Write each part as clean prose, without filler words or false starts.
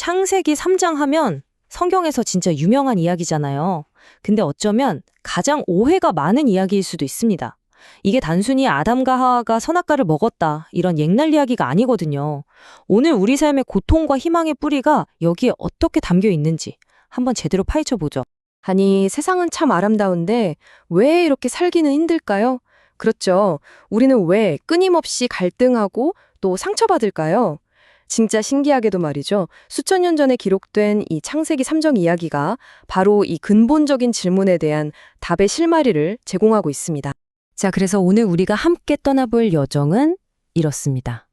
창세기 3장 하면 성경에서 진짜 유명한 이야기잖아요. 근데 어쩌면 가장 오해가 많은 이야기일 수도 있습니다. 이게 단순히 아담과 하와가 선악과를 먹었다, 이런 옛날 이야기가 아니거든요. 오늘 우리 삶의 고통과 희망의 뿌리가 여기에 어떻게 담겨 있는지 한번 제대로 파헤쳐보죠. 아니, 세상은 참 아름다운데 왜 이렇게 살기는 힘들까요? 그렇죠. 우리는 왜 끊임없이 갈등하고 또 상처받을까요? 진짜 신기하게도 말이죠. 수천 년 전에 기록된 이 창세기 3장 이야기가 바로 이 근본적인 질문에 대한 답의 실마리를 제공하고 있습니다. 자, 그래서 오늘 우리가 함께 떠나볼 여정은 이렇습니다.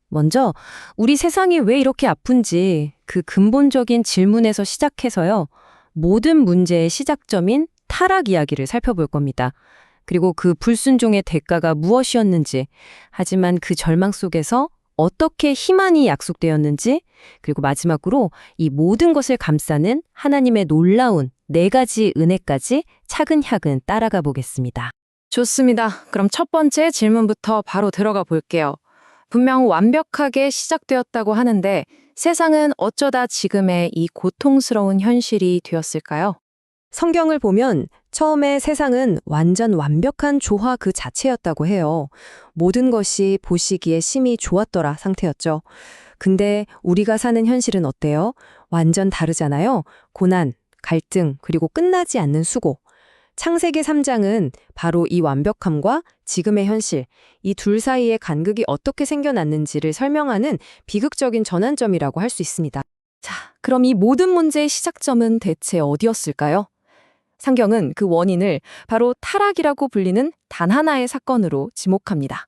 먼저 우리 세상이 왜 이렇게 아픈지 그 근본적인 질문에서 시작해서요. 모든 문제의 시작점인 타락 이야기를 살펴볼 겁니다. 그리고 그 불순종의 대가가 무엇이었는지, 하지만 그 절망 속에서 어떻게 희망이 약속되었는지, 그리고 마지막으로 이 모든 것을 감싸는 하나님의 놀라운 4가지 은혜까지 차근차근 따라가 보겠습니다. 좋습니다. 그럼 첫 번째 질문부터 바로 들어가 볼게요. 분명 완벽하게 시작되었다고 하는데 세상은 어쩌다 지금의 이 고통스러운 현실이 되었을까요? 성경을 보면 처음에 세상은 완전 완벽한 조화 그 자체였다고 해요. 모든 것이 보시기에 심히 좋았더라 상태였죠. 근데 우리가 사는 현실은 어때요? 완전 다르잖아요. 고난, 갈등, 그리고 끝나지 않는 수고. 창세기 3장은 바로 이 완벽함과 지금의 현실, 이 둘 사이의 간극이 어떻게 생겨났는지를 설명하는 비극적인 전환점이라고 할 수 있습니다. 자, 그럼 이 모든 문제의 시작점은 대체 어디였을까요? 성경은 그 원인을 바로 타락이라고 불리는 단 하나의 사건으로 지목합니다.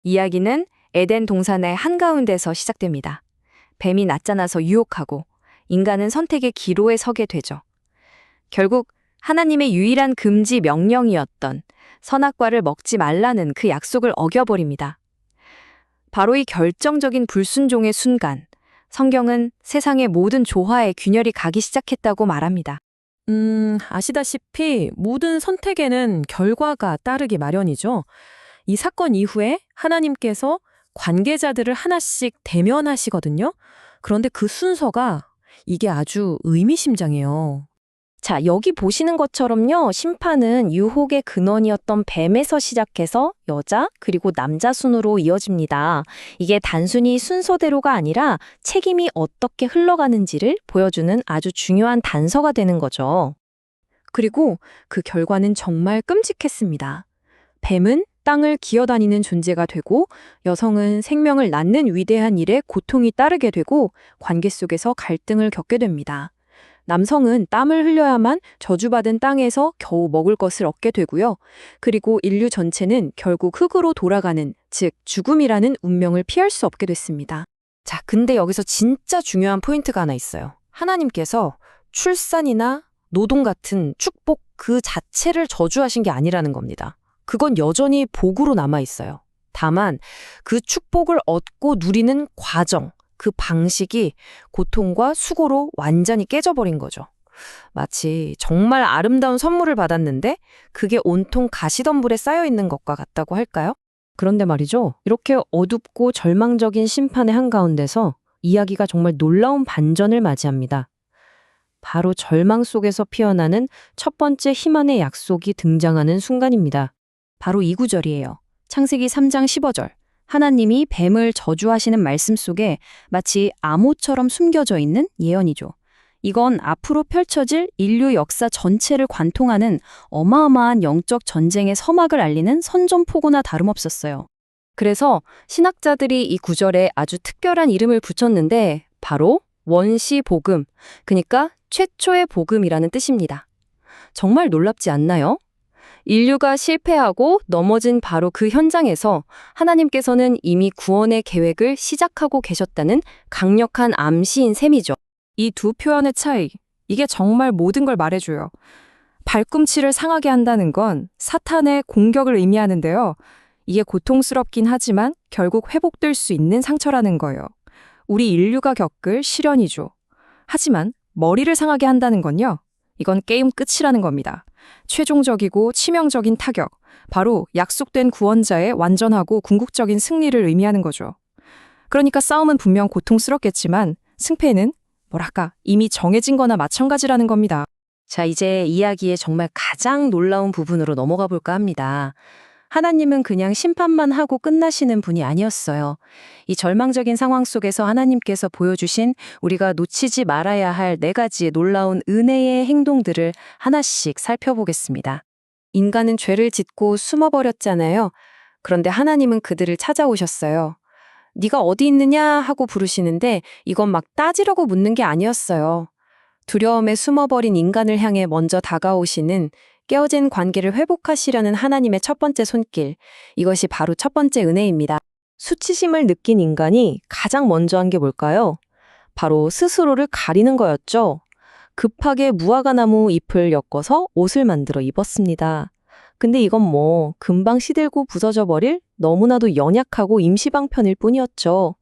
이야기는 에덴 동산의 한가운데서 시작됩니다. 뱀이 나타나서 유혹하고 인간은 선택의 기로에 서게 되죠. 결국 하나님의 유일한 금지 명령이었던 선악과를 먹지 말라는 그 약속을 어겨버립니다. 바로 이 결정적인 불순종의 순간, 성경은 세상의 모든 조화에 균열이 가기 시작했다고 말합니다. 아시다시피 모든 선택에는 결과가 따르기 마련이죠. 이 사건 이후에 하나님께서 관계자들을 하나씩 대면하시거든요. 그런데 그 순서가 이게 아주 의미심장해요. 자, 여기 보시는 것처럼요. 심판은 유혹의 근원이었던 뱀에서 시작해서 여자 그리고 남자 순으로 이어집니다. 이게 단순히 순서대로가 아니라 책임이 어떻게 흘러가는지를 보여주는 아주 중요한 단서가 되는 거죠. 그리고 그 결과는 정말 끔찍했습니다. 뱀은 땅을 기어다니는 존재가 되고 여성은 생명을 낳는 위대한 일에 고통이 따르게 되고 관계 속에서 갈등을 겪게 됩니다. 남성은 땀을 흘려야만 저주받은 땅에서 겨우 먹을 것을 얻게 되고요. 그리고 인류 전체는 결국 흙으로 돌아가는, 즉 죽음이라는 운명을 피할 수 없게 됐습니다. 자, 근데 여기서 진짜 중요한 포인트가 하나 있어요. 하나님께서 출산이나 노동 같은 축복 그 자체를 저주하신 게 아니라는 겁니다. 그건 여전히 복으로 남아 있어요. 다만 그 축복을 얻고 누리는 과정, 그 방식이 고통과 수고로 완전히 깨져버린 거죠. 마치 정말 아름다운 선물을 받았는데 그게 온통 가시덤불에 쌓여있는 것과 같다고 할까요? 그런데 말이죠. 이렇게 어둡고 절망적인 심판의 한가운데서 이야기가 정말 놀라운 반전을 맞이합니다. 바로 절망 속에서 피어나는 첫 번째 희망의 약속이 등장하는 순간입니다. 바로 이 구절이에요. 창세기 3장 15절. 하나님이 뱀을 저주하시는 말씀 속에 마치 암호처럼 숨겨져 있는 예언이죠. 이건 앞으로 펼쳐질 인류 역사 전체를 관통하는 어마어마한 영적 전쟁의 서막을 알리는 선전포고나 다름없었어요. 그래서 신학자들이 이 구절에 아주 특별한 이름을 붙였는데 바로 원시복음, 그러니까 최초의 복음이라는 뜻입니다. 정말 놀랍지 않나요? 인류가 실패하고 넘어진 바로 그 현장에서 하나님께서는 이미 구원의 계획을 시작하고 계셨다는 강력한 암시인 셈이죠. 이 두 표현의 차이, 이게 정말 모든 걸 말해줘요. 발꿈치를 상하게 한다는 건 사탄의 공격을 의미하는데요. 이게 고통스럽긴 하지만 결국 회복될 수 있는 상처라는 거예요. 우리 인류가 겪을 시련이죠. 하지만 머리를 상하게 한다는 건요. 이건 게임 끝이라는 겁니다. 최종적이고 치명적인 타격, 바로 약속된 구원자의 완전하고 궁극적인 승리를 의미하는 거죠. 그러니까 싸움은 분명 고통스럽겠지만 승패는 뭐랄까, 이미 정해진 거나 마찬가지라는 겁니다. 자, 이제 이야기의 정말 가장 놀라운 부분으로 넘어가 볼까 합니다. 하나님은 그냥 심판만 하고 끝나시는 분이 아니었어요. 이 절망적인 상황 속에서 하나님께서 보여주신 우리가 놓치지 말아야 할 4가지의 놀라운 은혜의 행동들을 하나씩 살펴보겠습니다. 인간은 죄를 짓고 숨어버렸잖아요. 그런데 하나님은 그들을 찾아오셨어요. 네가 어디 있느냐 하고 부르시는데 이건 막 따지려고 묻는 게 아니었어요. 두려움에 숨어버린 인간을 향해 먼저 다가오시는 깨어진 관계를 회복하시려는 하나님의 첫 번째 손길. 이것이 바로 첫 번째 은혜입니다. 수치심을 느낀 인간이 가장 먼저 한 게 뭘까요? 바로 스스로를 가리는 거였죠. 급하게 무화과나무 잎을 엮어서 옷을 만들어 입었습니다. 근데 이건 뭐 금방 시들고 부서져 버릴 너무나도 연약하고 임시방편일 뿐이었죠.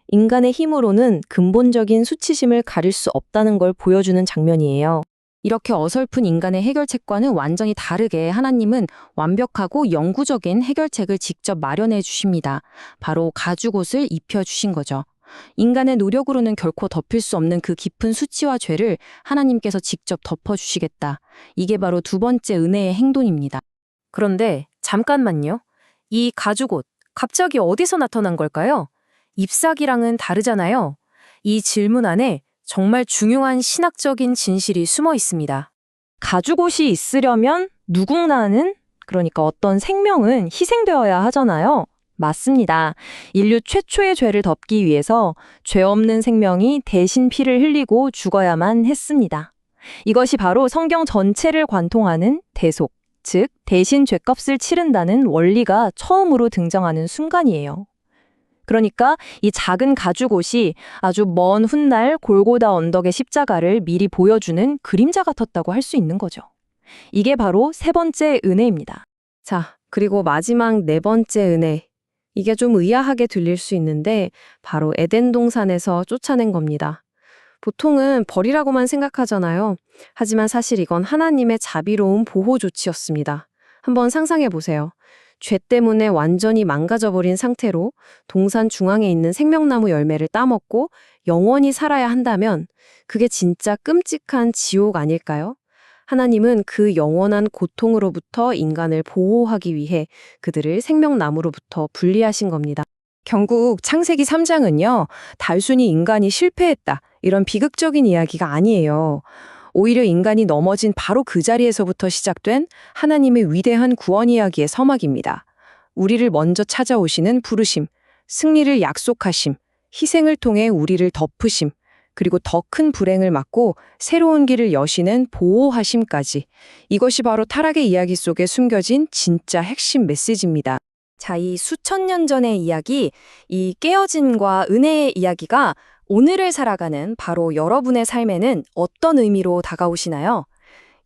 인간의 힘으로는 근본적인 수치심을 가릴 수 없다는 걸 보여주는 장면이에요. 이렇게 어설픈 인간의 해결책과는 완전히 다르게 하나님은 완벽하고 영구적인 해결책을 직접 마련해 주십니다. 바로 가죽옷을 입혀 주신 거죠. 인간의 노력으로는 결코 덮을 수 없는 그 깊은 수치와 죄를 하나님께서 직접 덮어주시겠다. 이게 바로 두 번째 은혜의 행동입니다. 그런데 잠깐만요. 이 가죽옷, 갑자기 어디서 나타난 걸까요? 잎사귀랑은 다르잖아요. 이 질문 안에 정말 중요한 신학적인 진실이 숨어 있습니다. 가죽옷이 있으려면 누군가는, 그러니까 어떤 생명은 희생되어야 하잖아요. 맞습니다. 인류 최초의 죄를 덮기 위해서 죄 없는 생명이 대신 피를 흘리고 죽어야만 했습니다. 이것이 바로 성경 전체를 관통하는 대속, 즉 대신 죄값을 치른다는 원리가 처음으로 등장하는 순간이에요. 그러니까 이 작은 가죽옷이 아주 먼 훗날 골고다 언덕의 십자가를 미리 보여주는 그림자 같았다고 할 수 있는 거죠. 이게 바로 세 번째 은혜입니다. 자, 그리고 마지막 네 번째 은혜. 이게 좀 의아하게 들릴 수 있는데 바로 에덴 동산에서 쫓아낸 겁니다. 보통은 벌이라고만 생각하잖아요. 하지만 사실 이건 하나님의 자비로운 보호 조치였습니다. 한번 상상해 보세요. 죄 때문에 완전히 망가져버린 상태로 동산 중앙에 있는 생명나무 열매를 따먹고 영원히 살아야 한다면 그게 진짜 끔찍한 지옥 아닐까요? 하나님은 그 영원한 고통으로부터 인간을 보호하기 위해 그들을 생명나무로부터 분리하신 겁니다. 결국 창세기 3장은요, 단순히 인간이 실패했다, 이런 비극적인 이야기가 아니에요. 오히려 인간이 넘어진 바로 그 자리에서부터 시작된 하나님의 위대한 구원 이야기의 서막입니다. 우리를 먼저 찾아오시는 부르심, 승리를 약속하심, 희생을 통해 우리를 덮으심, 그리고 더 큰 불행을 막고 새로운 길을 여시는 보호하심까지. 이것이 바로 타락의 이야기 속에 숨겨진 진짜 핵심 메시지입니다. 자, 이 수천 년 전의 이야기, 이 깨어짐과 은혜의 이야기가 오늘을 살아가는 바로 여러분의 삶에는 어떤 의미로 다가오시나요?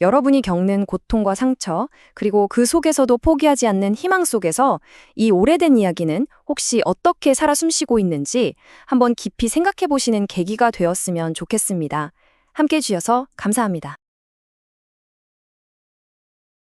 여러분이 겪는 고통과 상처, 그리고 그 속에서도 포기하지 않는 희망 속에서 이 오래된 이야기는 혹시 어떻게 살아 숨쉬고 있는지 한번 깊이 생각해 보시는 계기가 되었으면 좋겠습니다. 함께 해주셔서 감사합니다.